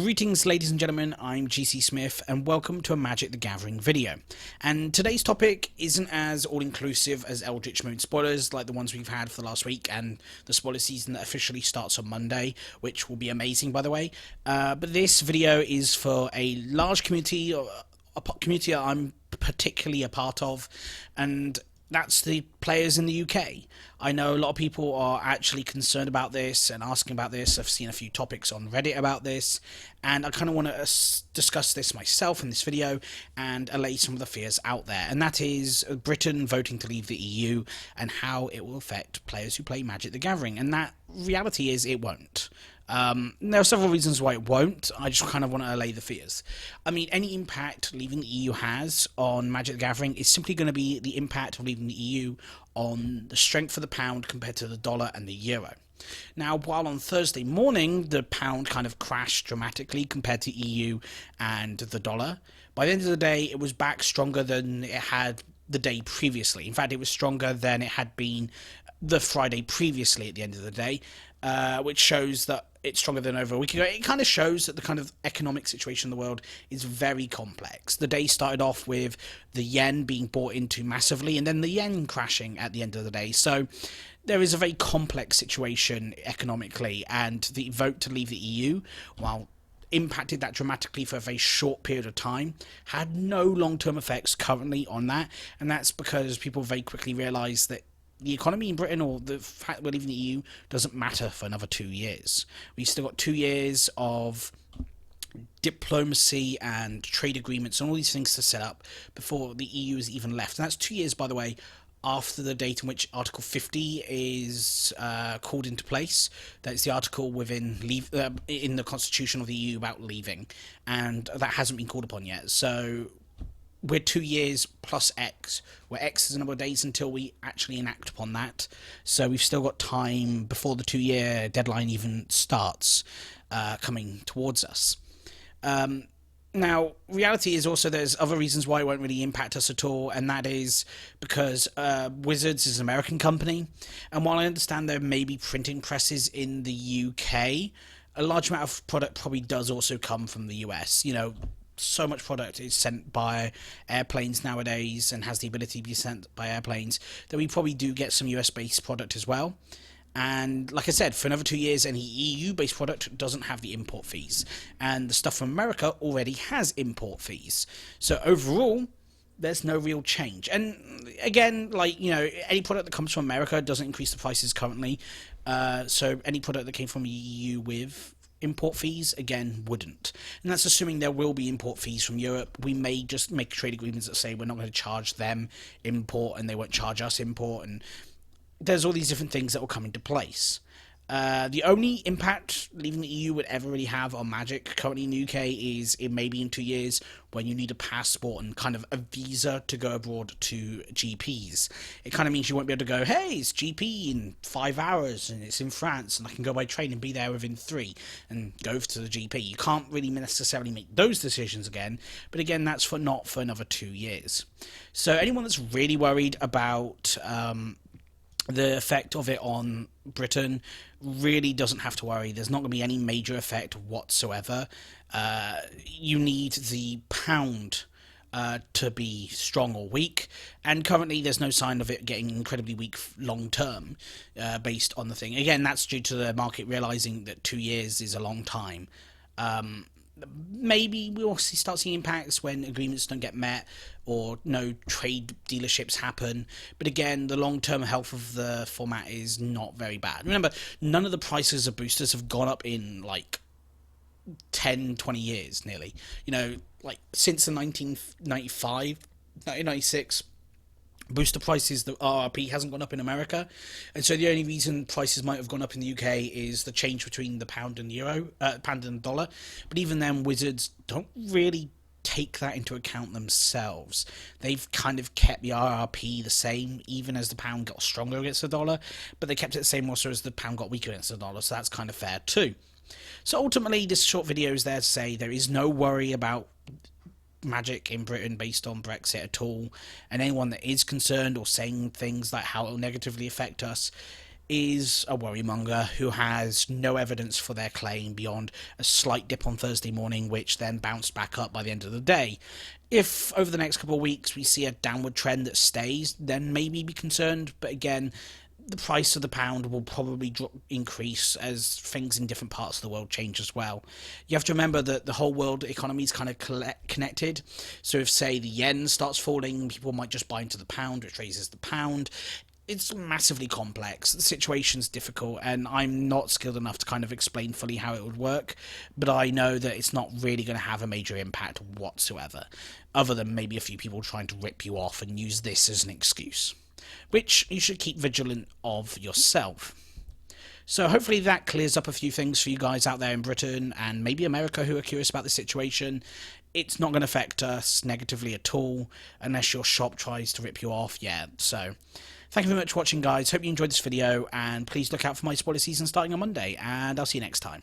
Greetings ladies and gentlemen, I'm GC Smith and welcome to a Magic the Gathering video. And today's topic isn't as all-inclusive as Eldritch Moon spoilers like the ones we've had for the last week and the spoiler season that officially starts on Monday, which will be amazing by the way. But this video is for a large community, a community that I'm particularly a part of, and that's the players in the UK. I know a lot of people are actually concerned about this and asking about this. I've seen a few topics on Reddit about this, and I kind of want to discuss this myself in this video and allay some of the fears out there. And that is Britain voting to leave the EU and how it will affect players who play Magic the Gathering. And that reality is it won't. There are several reasons why it won't. I just kind of want to allay the fears. I mean, any impact leaving the EU has on Magic the Gathering is simply going to be the impact of leaving the EU on the strength of the pound compared to the dollar and the euro. Now, while on Thursday morning the pound kind of crashed dramatically compared to EU and the dollar, by the end of the day it was back stronger than it had the day previously. In fact, it was stronger than it had been the Friday previously at the end of the day, which shows that it's stronger than over a week ago. It kind of shows that the kind of economic situation in the world is very complex. The day started off with the yen being bought into massively and then the yen crashing at the end of the day. So there is a very complex situation economically, and the vote to leave the EU, while impacted that dramatically for a very short period of time, had no long-term effects currently on that, and that's because people very quickly realised that the economy in Britain, or the fact we're leaving the EU, doesn't matter for another 2 years. We've still got 2 years of diplomacy and trade agreements and all these things to set up before the EU is even left. And that's 2 years, by the way, after the date in which Article 50 is called into place. That's the article within in the Constitution of the EU about leaving, and that hasn't been called upon yet. So we're 2 years plus X, where X is a number of days until we actually enact upon that. So we've still got time before the 2-year deadline even starts coming towards us. Now, reality is also there's other reasons why it won't really impact us at all, and that is because Wizards is an American company, and while I understand there may be printing presses in the UK, a large amount of product probably does also come from the US. You know, so much product is sent by airplanes nowadays and has the ability to be sent by airplanes that we probably do get some US-based product as well. And like I said, for another 2 years, any EU-based product doesn't have the import fees, and the stuff from America already has import fees. So overall, there's no real change. And again, like, you know, any product that comes from America doesn't increase the prices currently. So any product that came from the EU with import fees, again, wouldn't. And that's assuming there will be import fees from Europe. We may just make trade agreements that say we're not going to charge them import and they won't charge us import, and there's all these different things that will come into place. The only impact leaving the EU would ever really have on Magic currently in the UK is it may be in 2 years when you need a passport and kind of a visa to go abroad to GPs. It kind of means you won't be able to go, hey, it's GP in 5 hours and it's in France and I can go by train and be there within 3 and go to the GP. You can't really necessarily make those decisions again, but again, that's not for another 2 years. So anyone that's really worried about the effect of it on Britain really doesn't have to worry. There's not going to be any major effect whatsoever. You need the pound to be strong or weak, and currently there's no sign of it getting incredibly weak long term based on the thing. Again, that's due to the market realising that 2 years is a long time. Maybe we'll start seeing impacts when agreements don't get met or no trade dealerships happen, but again, the long-term health of the format is not very bad. Remember, none of the prices of boosters have gone up in like 10, 20 years nearly. You know, like since the 1995, 1996 booster prices, the RRP hasn't gone up in America, and so the only reason prices might have gone up in the UK is the change between the pound and the euro, pound and the dollar. But even then, Wizards don't really take that into account themselves. They've kind of kept the RRP the same, even as the pound got stronger against the dollar, but they kept it the same also as the pound got weaker against the dollar, so that's kind of fair too. So ultimately, this short video is there to say there is no worry about Magic in Britain based on Brexit at all, and anyone that is concerned or saying things like how it will negatively affect us, is a worrymonger who has no evidence for their claim beyond a slight dip on Thursday morning, which then bounced back up by the end of the day. If over the next couple of weeks we see a downward trend that stays, then maybe be concerned, but again, the price of the pound will probably increase as things in different parts of the world change as well. You have to remember that the whole world economy is kind of connected. So if, say, the yen starts falling, people might just buy into the pound, which raises the pound. It's massively complex. The situation's difficult, and I'm not skilled enough to kind of explain fully how it would work, but I know that it's not really going to have a major impact whatsoever, other than maybe a few people trying to rip you off and use this as an excuse, which you should keep vigilant of yourself. So hopefully that clears up a few things for you guys out there in Britain and maybe America who are curious about the situation. It's not going to affect us negatively at all unless your shop tries to rip you off. Yeah, so thank you very much for watching, guys. Hope you enjoyed this video, and please look out for my spoiler season starting on Monday, and I'll see you next time.